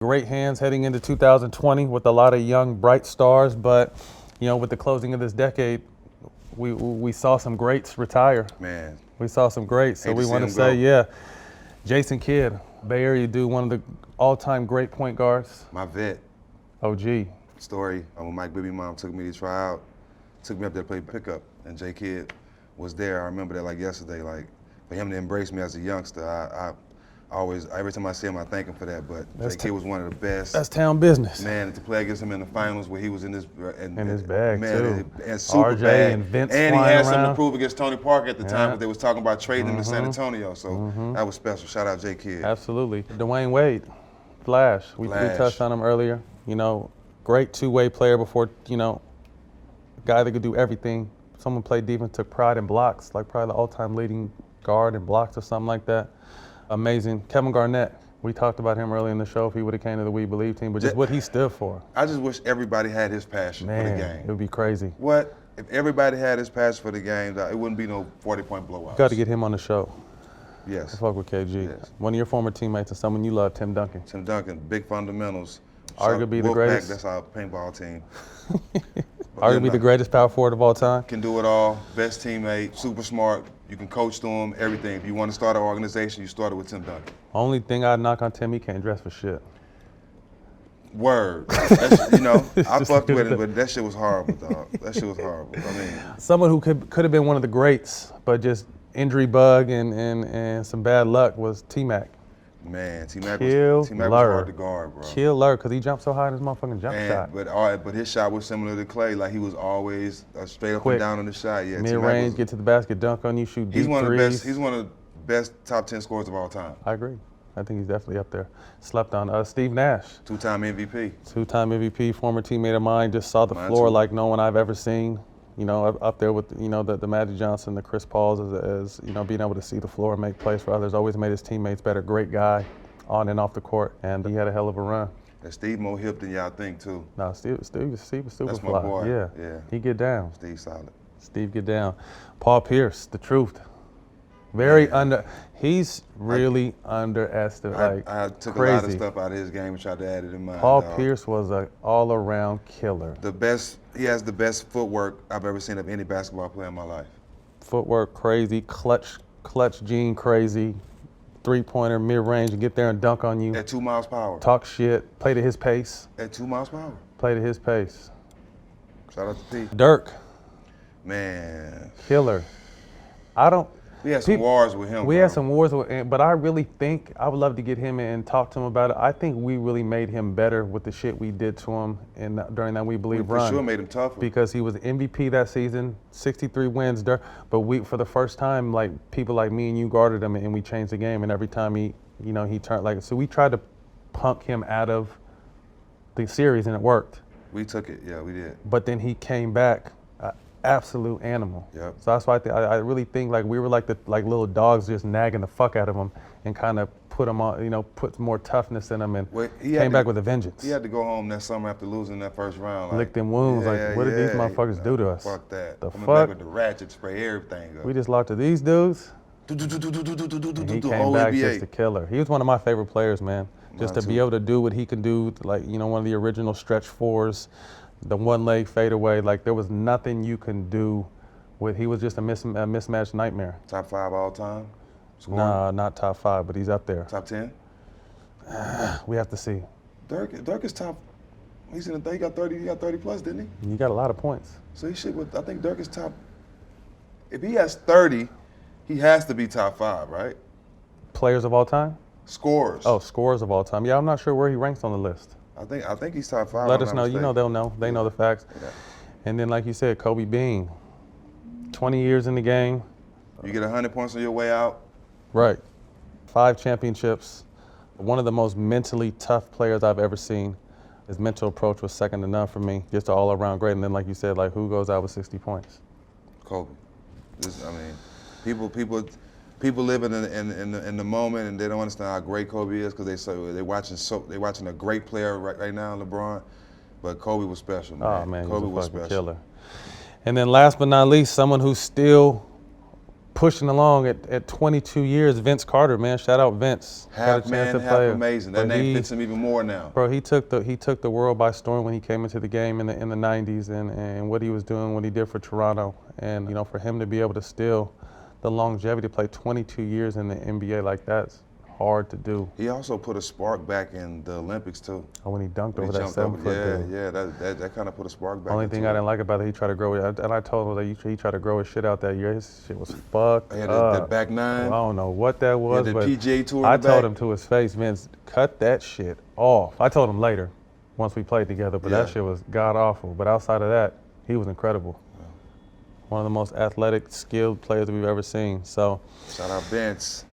Great hands heading into 2020 with a lot of young, bright stars, but with the closing of this decade, we saw some greats retire. Man. We saw some greats, so we want to say, Jason Kidd, Bay Area dude, one of the all-time great point guards. My vet. OG. Story, when Mike Bibby mom took me to try out, took me up there to play pickup, and J Kidd was there. I remember that like yesterday, like for him to embrace me as a youngster, I always, every time I see him, I thank him for that. But J Kidd was one of the best. That's town business. Man, to play against him in the finals where he was in his bag man, too. and super RJ bag. and Vince and he had around. something to prove against Tony Parker at the time, but they was talking about trading him to San Antonio. So that was special. Shout out J Kidd. Absolutely. Dwyane Wade, Flash. We touched on him earlier. Great two-way player before, guy that could do everything. Someone played defense, took pride in blocks, like probably the all-time leading guard in blocks or something like that. Amazing. Kevin Garnett, we talked about him earlier in the show if he would have came to the We Believe team, but just what he stood for. I just wish everybody had his passion for the game. It would be crazy. What? If everybody had his passion for the game, it wouldn't be no 40-point blowouts. Got to get him on the show. Yes. I fuck with KG. Yes. One of your former teammates and someone you love, Tim Duncan. Tim Duncan, big fundamentals. Arguably the greatest. That's our paintball team. Arguably the greatest power forward of all time. Can do it all. Best teammate, super smart. You can coach to him, everything. If you want to start an organization, you start it with Tim Duncan. Only thing I'd knock on Tim, he can't dress for shit. Word. I fucked with him, but that shit was horrible, dog. That shit was horrible. I mean, someone who could have been one of the greats, but just injury bug and some bad luck was T-Mac. Man, T-Mac was hard to guard, bro. Killer, because he jumped so high in his motherfucking jump shot. But his shot was similar to Clay. Like, he was always straight up and down on the shot. Yeah, mid-range, get to the basket, dunk on you, shoot deep threes. He's one of the best top 10 scorers of all time. I agree. I think he's definitely up there. Slept on. Steve Nash. Two-time MVP. Two-time MVP, former teammate of mine. Just saw the floor like no one I've ever seen. Up there with the Magic Johnson, the Chris Pauls, as being able to see the floor and make plays for others. Always made his teammates better. Great guy, on and off the court, and he had a hell of a run. And Steve more hip than y'all think too. No, Steve was super fly. That's my boy. Yeah. He get down. Steve solid. Steve get down. Paul Pierce, the truth. He's really underestimated. I took a lot of stuff out of his game and tried to add it in mine. Paul Pierce was an all-around killer. He has the best footwork I've ever seen of any basketball player in my life. Footwork crazy, clutch gene crazy, three-pointer, mid-range, and get there and dunk on you. At 2 miles per hour. Talk shit, play to his pace. At 2 miles per hour. Play to his pace. Shout out to P. Dirk. Man. Killer. We had some wars with him. We had some wars with him, but I really think I would love to get him in and talk to him about it. I think we really made him better with the shit we did to him during that We Believe run. For sure made him tougher. Because he was MVP that season, 63 wins, Dirk. But for the first time, like people like me and you guarded him, and we changed the game. And every time he turned so we tried to punk him out of the series, and it worked. We took it, yeah, we did. But then he came back. Absolute animal. Yep. So that's why I really think like we were like little dogs just nagging the fuck out of him and kind of put him on, put more toughness in him and came back with a vengeance. He had to go home that summer after losing that first round. Licked them wounds. What did these motherfuckers do to us? Fuck that. The Coming fuck? back with the ratchet, spray everything up. We just lost to these dudes. And he came back just a killer. He was one of my favorite players, man. Just to be able to do what he can do, like one of the original stretch fours. The one leg fadeaway, like there was nothing you can do with. He was just a mismatched nightmare. Top 5 all time? Scoring? Nah, not top 5, but he's up there. Top 10? We have to see. Dirk is top. He got 30. He got 30 plus, didn't he? You got a lot of points. So I think Dirk is top. If he has 30, he has to be top 5, right? Players of all time? Scores. Oh, scores of all time. Yeah, I'm not sure where he ranks on the list. I think he's top 5. Let us know. They'll know. They know the facts. Yeah. And then, like you said, Kobe Bean, 20 years in the game. You get 100 points on your way out. Right. 5 championships. One of the most mentally tough players I've ever seen. His mental approach was second to none for me. Just an all-around great. And then, like you said, like who goes out with 60 points? Kobe. People living in the moment and they don't understand how great Kobe is because they watching a great player right now, LeBron. But Kobe was special, man. Oh man, Kobe he was a special. killer. And then last but not least, someone who's still pushing along at 22 years. Vince Carter, man, shout out Vince. Half man, half amazing. That name fits him even more now. Bro, he took the world by storm when he came into the game in the 90s, and what he was doing, what he did for Toronto, and you know, for him to be able to still the longevity to play 22 years in the NBA, like that's hard to do. He also put a spark back in the Olympics too. Oh, when he dunked over that 7-foot dude. Yeah, that kind of put a spark back. Only thing I didn't like about it, he tried to grow it, and I told him that he tried to grow his shit out that year. His shit was fucked up. That back nine. I don't know what that was, the but PGA Tour. I told him to his face, Vince, cut that shit off. I told him later, once we played together, but that shit was god awful. But outside of that, he was incredible. One of the most athletic, skilled players that we've ever seen. So shout out Vince.